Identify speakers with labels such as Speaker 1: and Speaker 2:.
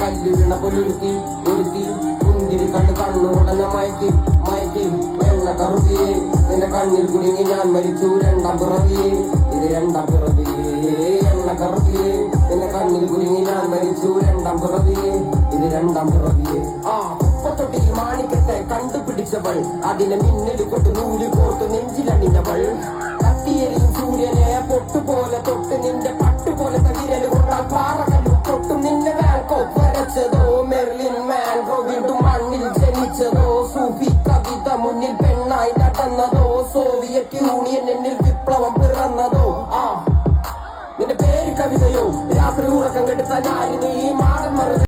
Speaker 1: കല്ല് വീണ പൊലൊരുത്തി ഒരുത്തി മുന്തിരി കണ്ണുടനെ മയക്കി മയക്കി വെള്ള കറുതിയെ നിന്റെ കണ്ണിൽ കുടുങ്ങി ഞാൻ മരിച്ചു രണ്ടാം പിറവിയെ ഇത് രണ്ടാം പിറവിയെ എണ്ണ കറുതിയെ നിന്റെ കണ്ണിൽ കുടുങ്ങി ഞാൻ മരിച്ചു രണ്ടാം പിറവിയെ ഇത് രണ്ടാം പിറവിയെ തൊട്ടിൽ മാണിക്കത്തെ കണ്ടുപിടിച്ചവൾ അതിനെ മിന്നൽ കൊണ്ട് നൂല് കോർത്ത് നെഞ്ചിലണിഞ്ഞവൾ കത്തിയെരിയും സൂര്യനെ പൊട്ടുപോലെ തൊട്ട് നിന്റെ പട്ടുപോലെ തകിരല് കൊണ്ടാൽ പാറകല്ലും തൊട്ടും നിന്നെ വാൻകോ വരച്ചതോ മെർലിൻ മാൻകോ വീണ്ടും മണ്ണിൽ ജനിച്ചതോ സൂഫി കവിത മുന്നിൽ പെണ്ണായി നടന്നതോ സോവിയറ്റ് യൂണിയൻ എന്നിൽ വിപ്ലവം പിറന്നതോ നിന്റെ പേര് കവിതയോ രാത്രി ഉറക്കം കെടുത്ത ഞാനിത് ഈ